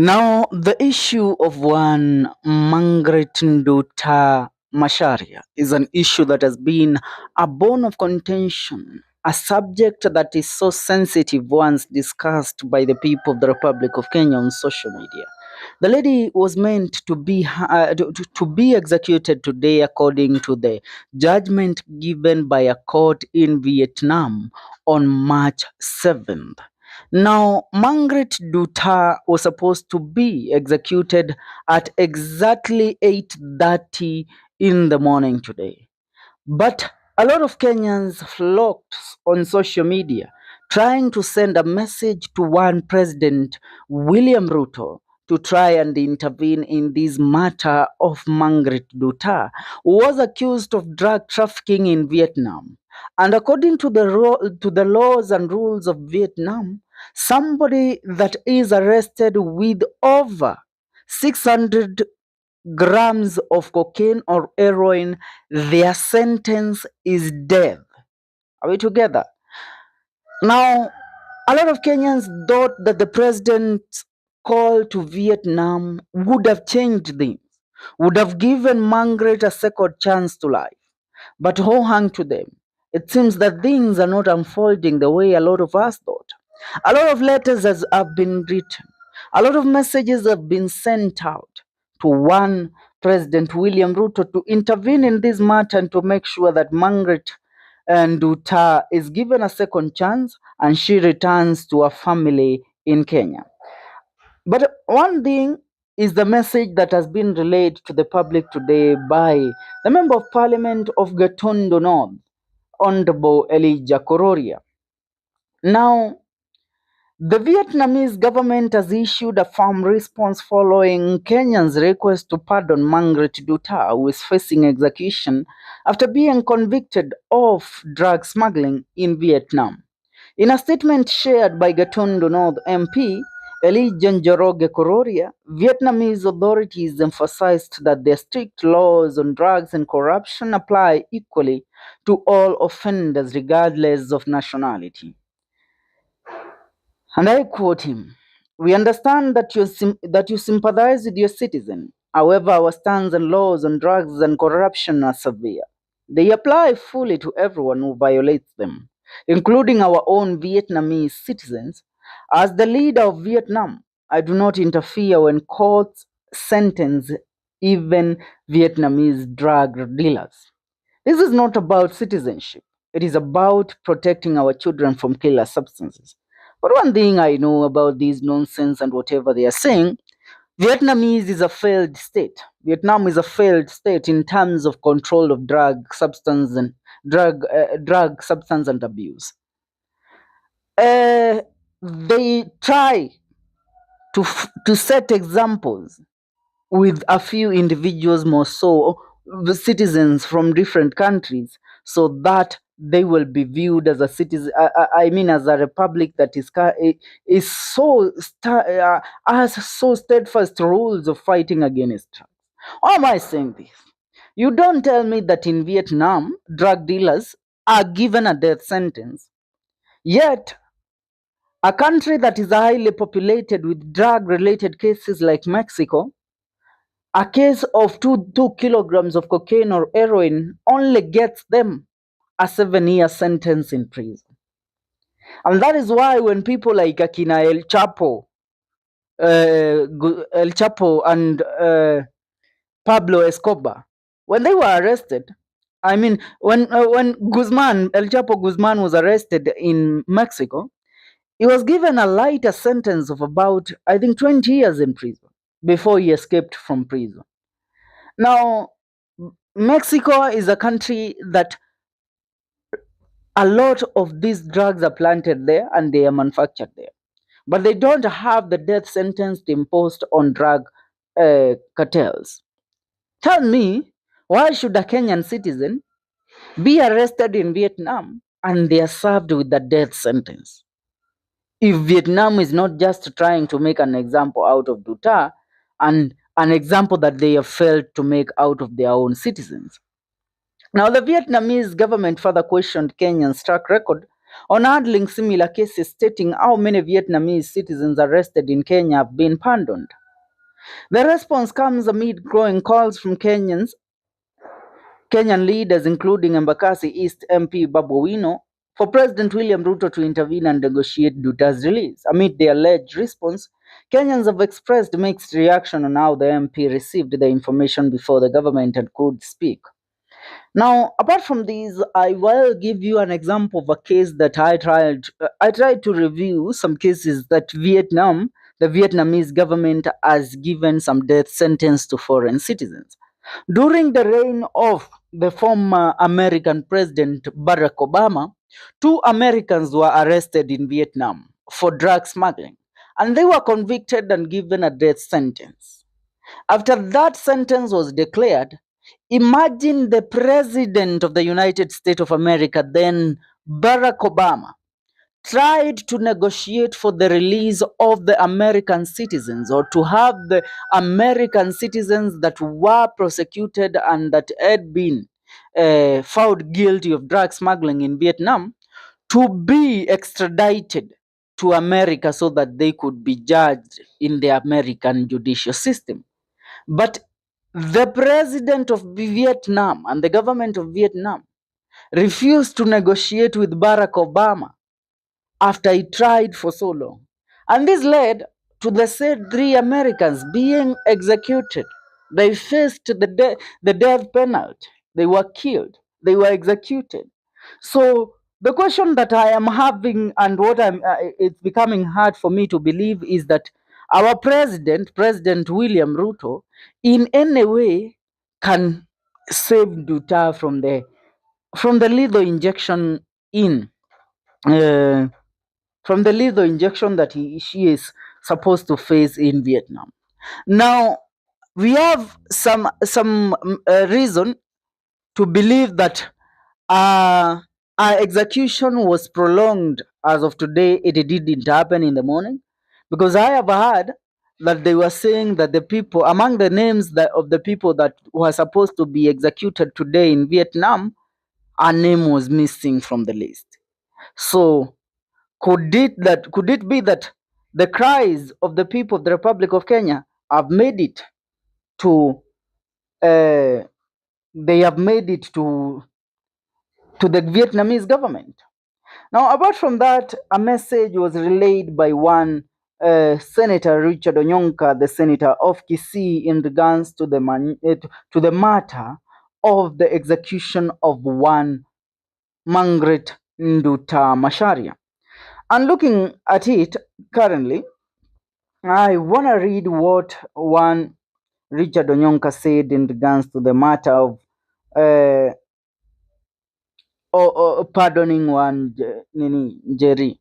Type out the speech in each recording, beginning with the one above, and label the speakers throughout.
Speaker 1: Now, the issue of one Margaret Nduta Masharia is an issue that has been a bone of contention, a subject that is so sensitive once discussed by the people of the Republic of Kenya on social media. The lady was meant to be executed today according to the judgment given by a court in Vietnam on March 7th. Now, Margaret Duta was supposed to be executed at exactly 8:30 in the morning today. But a lot of Kenyans flocked on social media trying to send a message to one President William Ruto to try and intervene in this matter of Margaret Duta, who was accused of drug trafficking in Vietnam. And according to the laws and rules of Vietnam, somebody that is arrested with over 600 grams of cocaine or heroin, their sentence is death. Are we together? Now, a lot of Kenyans thought that the president's call to Vietnam would have changed things, would have given Margaret a second chance to life. But who hung to them? It seems that things are not unfolding the way a lot of us thought. A lot of letters have been written. A lot of messages have been sent out to one President William Ruto to intervene in this matter and to make sure that Margaret Nduta is given a second chance and she returns to her family in Kenya. But one thing is the message that has been relayed to the public today by the Member of Parliament of Gatundu North, Honorable Elijah Kororia. Now, the Vietnamese government has issued a firm response following Kenya's request to pardon Margaret Duta, who is facing execution after being convicted of drug smuggling in Vietnam. In a statement shared by Gatundu North MP, Elijah Njoroge Kororia, Vietnamese authorities emphasized that their strict laws on drugs and corruption apply equally to all offenders regardless of nationality. And I quote him, "We understand that you sympathize with your citizen. However, our stance and laws on drugs and corruption are severe. They apply fully to everyone who violates them, including our own Vietnamese citizens. As the leader of Vietnam, I do not interfere when courts sentence even Vietnamese drug dealers. This is not about citizenship. It is about protecting our children from killer substances. But one thing I know about these nonsense and whatever they are saying, Vietnamese is a failed state. Vietnam is a failed state in terms of control of drug substance and abuse. They try to set examples with a few individuals, more so the citizens from different countries, so that they will be viewed as a citizen. I mean, as a republic that is has so steadfast rules of fighting against drugs. Why am I saying this? You don't tell me that in Vietnam, drug dealers are given a death sentence, yet a country that is highly populated with drug-related cases like Mexico, a case of two kilograms of cocaine or heroin only gets them a 7-year sentence in prison. And that is why when people like Akina El Chapo and Pablo Escobar, when they were arrested, I mean, when El Chapo Guzman was arrested in Mexico, he was given a lighter sentence of about, I think, 20 years in prison before he escaped from prison. Now, Mexico is a country that a lot of these drugs are planted there and they are manufactured there. But they don't have the death sentence imposed on drug cartels. Tell me, why should a Kenyan citizen be arrested in Vietnam and they are served with the death sentence? If Vietnam is not just trying to make an example out of Duta and an example that they have failed to make out of their own citizens. Now, the Vietnamese government further questioned Kenya's track record on handling similar cases, stating how many Vietnamese citizens arrested in Kenya have been pardoned. The response comes amid growing calls from Kenyan leaders, including Embakasi East MP Babu Owino, for President William Ruto to intervene and negotiate Duta's release. Amid the alleged response, Kenyans have expressed mixed reaction on how the MP received the information before the government and could speak. Now, apart from these, I will give you an example of a case that I tried to review some cases that the Vietnamese government has given some death sentence to foreign citizens. During the reign of the former American President Barack Obama, two Americans were arrested in Vietnam for drug smuggling, and they were convicted and given a death sentence. After that sentence was declared, imagine the President of the United States of America, then Barack Obama, tried to negotiate for the release of the American citizens, or to have the American citizens that were prosecuted and that had been found guilty of drug smuggling in Vietnam to be extradited to America so that they could be judged in the American judicial system. But the president of Vietnam and the government of Vietnam refused to negotiate with Barack Obama after he tried for so long. And this led to the said three Americans being executed. They faced the death penalty. They were killed. They were executed. So the question that I am having, and what it's becoming hard for me to believe, is that our President William Ruto, in any way can save Duta from the lethal injection in from the lethal injection that she is supposed to face in Vietnam. Now, we have some reason to believe that uh, our execution was prolonged. As of today, it didn't happen in the morning, because I have heard that they were saying that the people, among the names of the people that were supposed to be executed today in Vietnam, our name was missing from the list. So could it be that the cries of the people of the Republic of Kenya have made it to uh, they have made it to the Vietnamese government? Now, apart from that, a message was relayed by one Senator Richard Onyonka, the senator of Kisii, in regards to to the matter of the execution of one Margaret Nduta Masharia. And looking at it currently, I want to read what one Richard Onyonka said in regards to the matter of uh, pardoning one Jerry.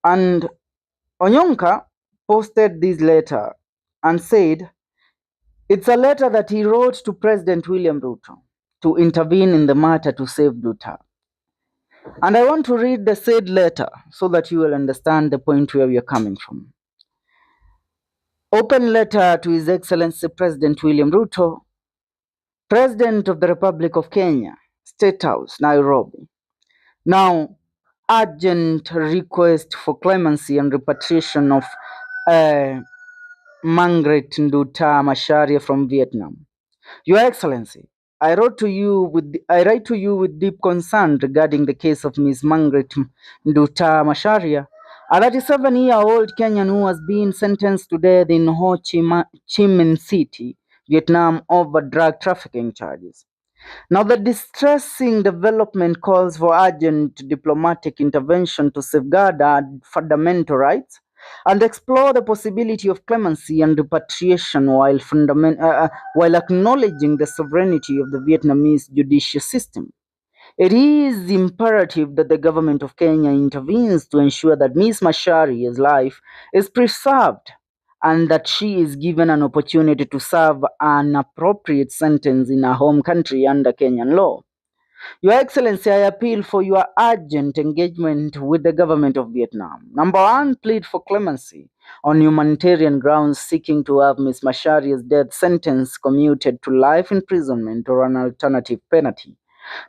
Speaker 1: And Onyonka posted this letter and said it's a letter that he wrote to President William Ruto to intervene in the matter to save Duta. And I want to read the said letter so that you will understand the point where we are coming from. Open letter to His Excellency President William Ruto, President of the Republic of Kenya, State House, Nairobi. Now, urgent request for clemency and repatriation of Margaret Nduta Masharia from Vietnam. Your Excellency, I write to you with deep concern regarding the case of Ms. Margaret Nduta Masharia, a 37-year-old Kenyan who has been sentenced to death in Ho Chi Minh City, Vietnam, over drug trafficking charges. Now, the distressing development calls for urgent diplomatic intervention to safeguard our fundamental rights and explore the possibility of clemency and repatriation while acknowledging the sovereignty of the Vietnamese judicial system. It is imperative that the government of Kenya intervenes to ensure that Ms. Masharia's life is preserved and that she is given an opportunity to serve an appropriate sentence in her home country under Kenyan law. Your Excellency, I appeal for your urgent engagement with the government of Vietnam. Number one, plead for clemency on humanitarian grounds, seeking to have Ms. Masharia's death sentence commuted to life imprisonment or an alternative penalty.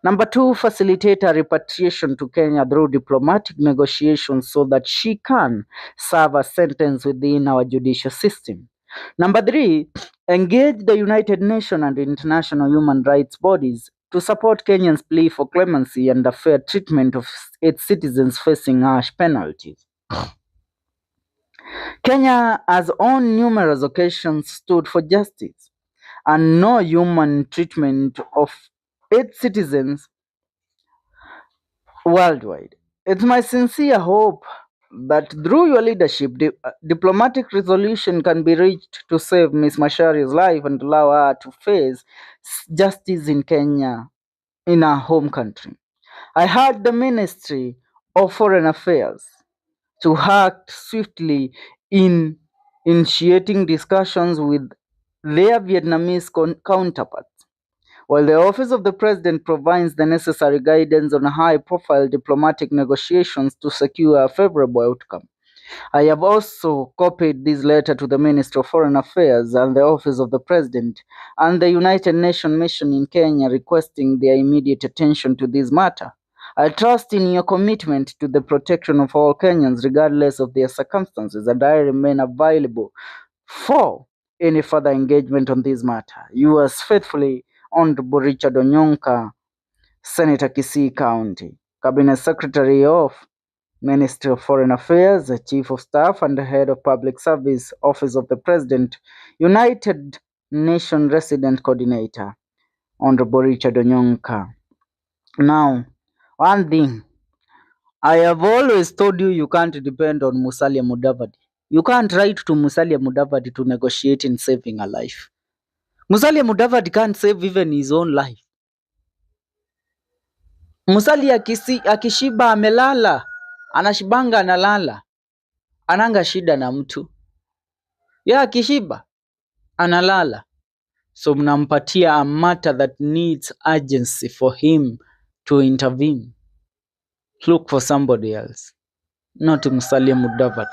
Speaker 1: Number two, facilitate her repatriation to Kenya through diplomatic negotiations so that she can serve a sentence within our judicial system. Number three, engage the United Nations and international human rights bodies to support Kenya's plea for clemency and a fair treatment of its citizens facing harsh penalties. Kenya has on numerous occasions stood for justice and no human treatment of its citizens worldwide. It's my sincere hope that through your leadership, diplomatic resolution can be reached to save Ms. Mashari's life and allow her to face justice in Kenya, in her home country. I heard the Ministry of Foreign Affairs to act swiftly in initiating discussions with their Vietnamese counterparts, while the Office of the President provides the necessary guidance on high-profile diplomatic negotiations to secure a favorable outcome. I have also copied this letter to the Ministry of Foreign Affairs and the Office of the President and the United Nations Mission in Kenya requesting their immediate attention to this matter. I trust in your commitment to the protection of all Kenyans regardless of their circumstances, and I remain available for any further engagement on this matter. Yours faithfully, Honorable Richard Onyonka, Senator Kisii County, Cabinet Secretary of Ministry of Foreign Affairs, Chief of Staff and Head of Public Service, Office of the President, United Nations Resident Coordinator, Honorable Richard Onyonka. Now, one thing, I have always told you, you can't depend on Musalia Mudavadi. You can't write to Musalia Mudavadi to negotiate in saving a life. Musalia Mudavadi can't save even his own life. Musalia akishiba amelala, anashibanga analala, ananga shida na mtu. Ya akishiba analala. So mnampatia a matter that needs urgency for him to intervene. Look for somebody else, not Musalia Mudavadi.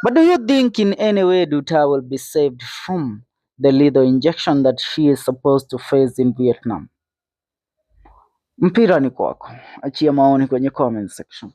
Speaker 1: But do you think in any way Nduta will be saved from the lethal injection that she is supposed to face in Vietnam? Mpira ni kwako. Achia maoni kwenye comment section.